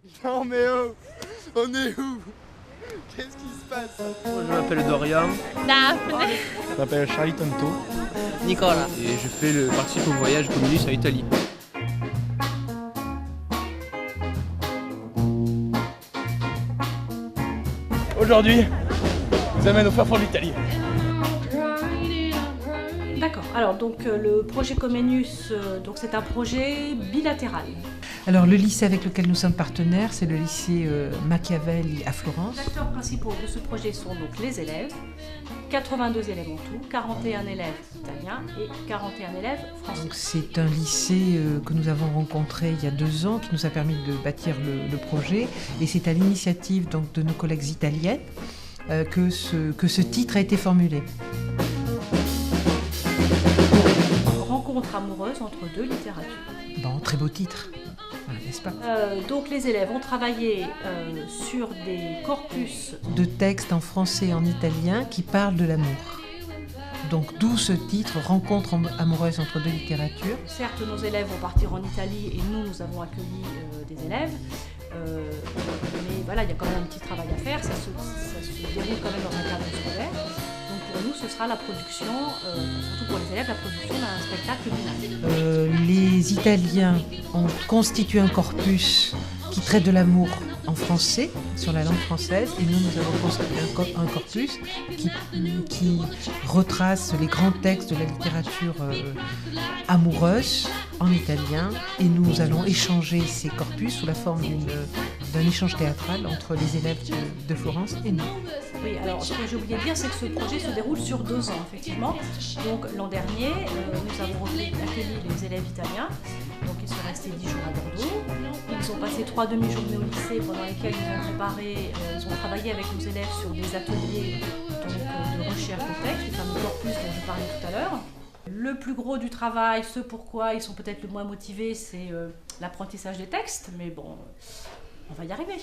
Non mais oh, on est où? Qu'est-ce qui se passe? Je m'appelle Dorian. Daphne. Je m'appelle Charlie Tonto. Nicolas. Et participe au voyage communiste en Italie. Aujourd'hui, je vous amène au fin fond de l'Italie. D'accord. Alors donc le projet Comenius, donc c'est un projet bilatéral. Alors le lycée avec lequel nous sommes partenaires, c'est le lycée Machiavelli à Florence. Les acteurs principaux de ce projet sont donc les élèves, 82 élèves en tout, 41 élèves italiens et 41 élèves français. Donc c'est un lycée que nous avons rencontré il y a 2 ans, qui nous a permis de bâtir le projet, et c'est à l'initiative donc de nos collègues italiennes que ce titre a été formulé. Rencontre amoureuse entre deux littératures. Bon, très beau titre, n'est-ce pas? Donc les élèves ont travaillé sur des corpus De textes en français et en italien qui parlent de l'amour. Donc d'où ce titre, Rencontre amoureuse entre deux littératures. Certes, nos élèves vont partir en Italie et nous avons accueilli des élèves. Mais voilà, il y a quand même un petit travail à faire. Ça se déroule quand même dans un cadre scolaire. Donc pour nous, ce sera la production, surtout pour les élèves, la production d'un spectacle bilingue. Les Italiens ont constitué un corpus qui traite de l'amour en français, sur la langue française, et nous avons constitué un corpus qui retrace les grands textes de la littérature amoureuse en italien, et nous allons échanger ces corpus sous la forme d'un échange théâtral entre les élèves de Florence et nous. Oui, alors ce que j'ai oublié de dire, c'est que ce projet se déroule sur 2 ans, effectivement. Donc l'an dernier, nous avons accueilli les élèves italiens, donc ils sont restés 10 jours à Bordeaux. Ils ont passé 3 demi-journées au lycée pendant lesquelles ils ont travaillé avec nos élèves sur des ateliers de recherche de texte, les fameux corpus dont je parlais tout à l'heure. Le plus gros du travail, ce pourquoi ils sont peut-être le moins motivés, c'est l'apprentissage des textes, mais bon, on va y arriver.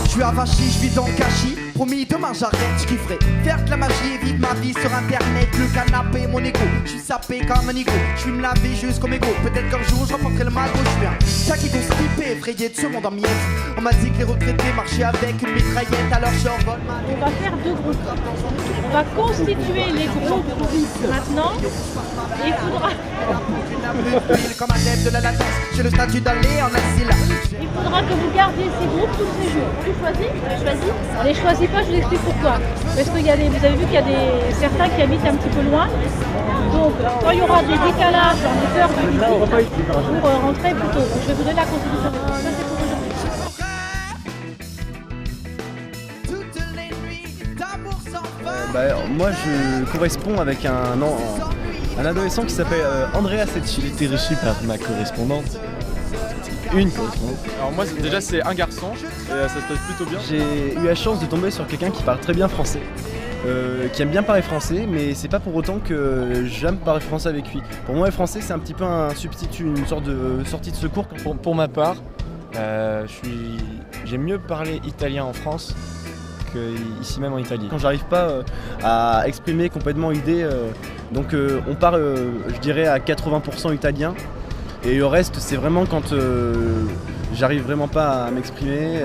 Je suis avachi, je vis dans le gâchis. Promis, demain j'arrête, je kifferai faire de la magie et vivre ma vie sur internet. Le canapé, mon égo, je suis sapé comme un ego. Je vais me laver jusqu'au mégot. Peut-être qu'un jour je rencontrerai le magot. Je suis un chat qui doit skipper, effrayé de ce monde en miettes. On m'a dit que les retraités marchaient avec une mitraillette. Alors je survole ma... On va faire 2 groupes. On va constituer les groupes maintenant et il faudra comme adepte de la latence, j'ai le statut d'aller en asile. que vous gardiez ces groupes tous ces jours. Tu choisis? On les choisit pas, je vous explique pourquoi. Parce que vous avez vu qu'il y a certains qui habitent un petit peu loin. Donc quand il y aura des décalages dans les heures de visite, pour rentrer plus tôt. Donc, je vais vous donner la constitution. Ça c'est pour aujourd'hui. Moi je corresponds avec un adolescent qui s'appelle Andrea Secchi. Il était reçu par ma correspondante. Une correspondante. Alors moi déjà c'est un garçon et ça se passe plutôt bien. J'ai eu la chance de tomber sur quelqu'un qui parle très bien français, qui aime bien parler français, mais c'est pas pour autant que j'aime parler français avec lui. Pour moi le français c'est un petit peu un substitut, une sorte de sortie de secours. Pour ma part, j'aime mieux parler italien en France qu'ici même en Italie. Quand j'arrive pas à exprimer complètement l'idée, donc on parle je dirais à 80% italien. Et le reste, c'est vraiment quand j'arrive vraiment pas à m'exprimer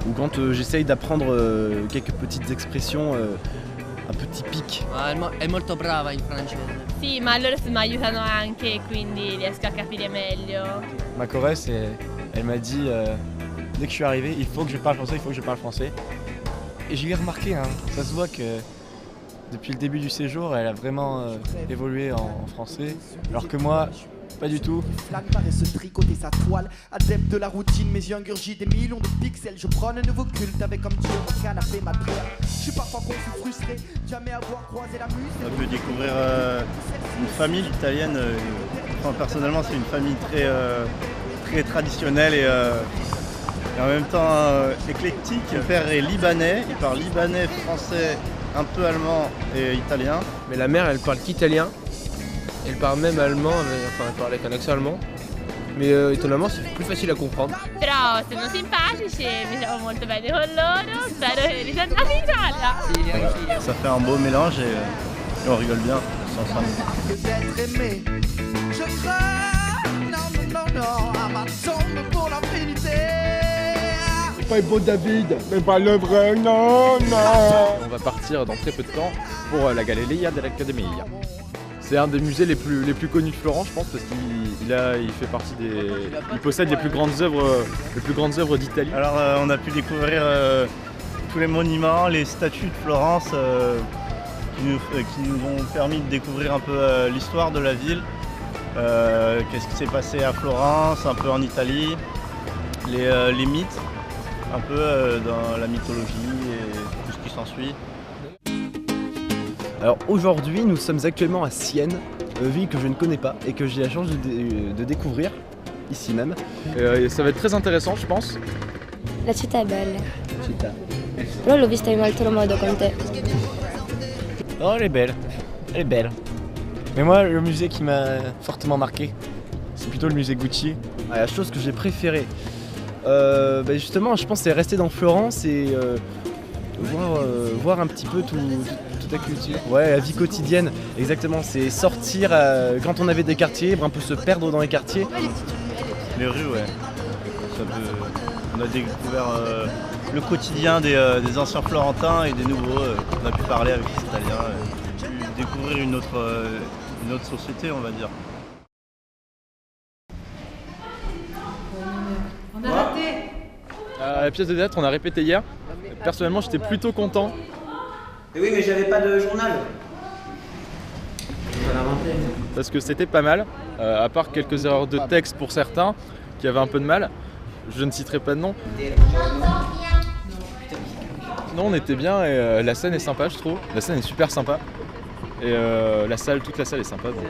ou quand j'essaye d'apprendre quelques petites expressions un peu typiques. È molto brava in francese. Sì, ma loro mi aiutano anche, quindi riesco a capire meglio. Ma choresse, elle m'a dit dès que je suis arrivé, il faut que je parle français, il faut que je parle français. Et j'ai remarqué, hein, ça se voit que depuis le début du séjour, elle a vraiment évolué en français, alors que moi, pas du tout. Flamme paraît se tricoter sa toile. Adepte de la routine, mes yeux ingurgitent des millions de pixels. Je prône un nouveau culte avec comme Dieu mon canapé, ma prière. Je suis parfois confus, frustré, jamais avoir croisé la muse. On a pu découvrir une famille italienne. Personnellement, c'est une famille très traditionnelle et en même temps éclectique. Mon père est libanais, il parle libanais, français, un peu allemand et italien. Mais la mère, elle parle qu'italien. Elle parle même allemand, elle parle avec un accent allemand. Mais étonnamment, c'est plus facile à comprendre. Però sono simpatici e mi trovo molto bene con loro, spero che ritornate in Italia. Ça fait un beau mélange et on rigole bien tous ensemble. D'être aimé, je crains, non, à ma tombe pour l'infinité. Pas beau David, mais pas le vrai, non. On va partir dans très peu de temps pour la Galleria dell'Accademia. C'est un des musées les plus connus de Florence, je pense, parce qu'il fait partie il possède les plus grandes œuvres d'Italie. Alors on a pu découvrir tous les monuments, les statues de Florence qui nous ont permis de découvrir un peu l'histoire de la ville, qu'est-ce qui s'est passé à Florence, un peu en Italie, les mythes, un peu dans la mythologie et tout ce qui s'ensuit. Alors aujourd'hui, nous sommes actuellement à Sienne, ville que je ne connais pas et que j'ai la chance de découvrir ici même. Et ça va être très intéressant, je pense. La città è bella. Città. Però l'ho vista in un altro modo con te. Oh, elle est belle. Elle est belle. Mais moi, le musée qui m'a fortement marqué, c'est plutôt le musée Gucci. La chose que j'ai préférée, justement, je pense, c'est rester dans Florence et voir un petit peu toute la culture. Ouais, la vie quotidienne, exactement. C'est sortir quand on avait des quartiers, un peu se perdre dans les quartiers. Les rues, ouais. On a découvert le quotidien des anciens Florentins et des nouveaux. On a pu parler avec les Italiens, découvrir une autre société, on va dire. On a raté. La pièce de théâtre, on a répété hier. Personnellement, j'étais plutôt content. Mais oui, mais j'avais pas de journal. Parce que c'était pas mal, à part quelques erreurs de texte pour certains qui avaient un peu de mal. Je ne citerai pas de nom. Non, on était bien et la scène est sympa, je trouve. La scène est super sympa. Et toute la salle est sympa, donc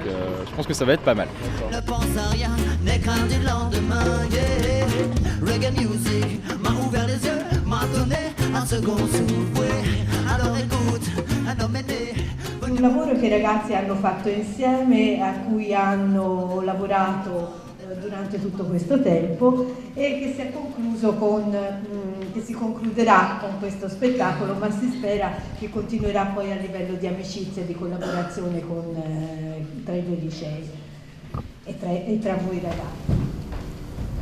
je pense que ça va être pas mal. Ne pense à rien, n'aie crainte du lendemain, yeah. Reggae music m'a ouvert les yeux, m'a donné un second souffle. Alors écoute, un homme est né. Un lavoro che i ragazzi hanno fatto insieme, a cui hanno lavorato durante tutto questo tempo e che si concluderà con questo spettacolo, ma si spera che continuerà poi a livello di amicizia e di collaborazione tra i due licei e tra voi ragazzi.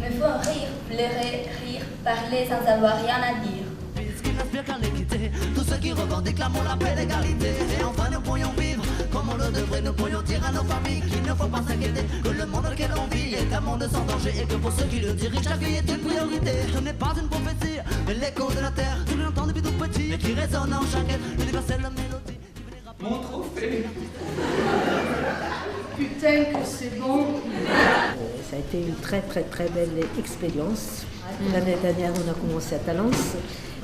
Il faut rire, pleurer, rire, parler sans avoir rien à dire. Puisqu'il n'inspire qu'à l'équité, tous ceux qui revendiquent l'amour, la paix, l'égalité. Et enfin nous pourrions vivre comme on le devrait, nous pourrions dire à nos familles qu'il ne faut pas s'inquiéter, que le monde dans lequel on vit est un monde sans danger et que pour ceux qui le dirigent, la vie est une priorité. Ce n'est pas une prophétie, mais l'écho de la terre, tout l'entend depuis tout petit et qui résonne en chaque être, l'universelle mélodie. Mon trophée. Putain que c'est bon. Ça a été une très très très belle expérience. L'année dernière, on a commencé à Talence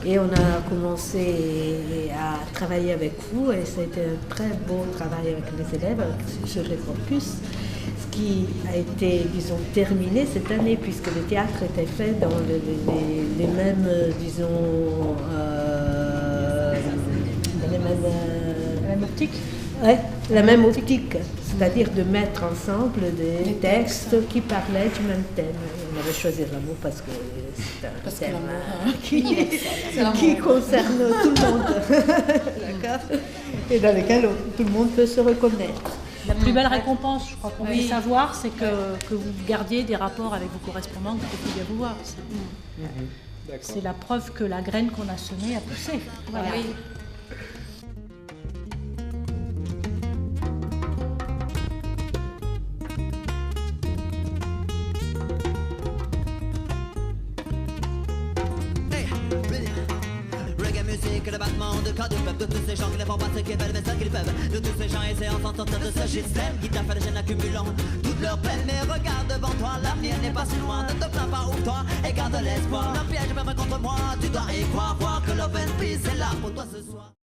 et on a commencé à travailler avec vous et ça a été un très beau travail avec les élèves sur le campus. Ce qui a été, disons, terminé cette année puisque le théâtre était fait dans les mêmes, disons, dans les mêmes... La même optique. Ouais, la même optique, c'est-à-dire de mettre ensemble des textes qui parlaient du même thème. On avait choisi l'amour parce que c'est un thème qui concerne tout le monde, d'accord, et dans lequel tout le monde peut se reconnaître. La plus belle récompense, je crois qu'on puisse savoir, c'est que vous gardiez des rapports avec vos correspondants, que vous pouviez vous voir. C'est la preuve que la graine qu'on a semée a poussé. Voilà. Oui. Que le battement de corps du peuple, de tous ces gens qui ne font pas ce qu'ils veulent mais ce qu'ils peuvent, de tous ces gens essayant d'en sortir de ce système qui t'a fait les chaînes accumulant toute leur peine. Mais regarde devant toi, l'avenir n'est pas si loin, ne te plains pas, ouvre-toi et garde l'espoir. Le piège est même contre moi, tu dois y croire, voir que love and peace est là pour toi ce soir.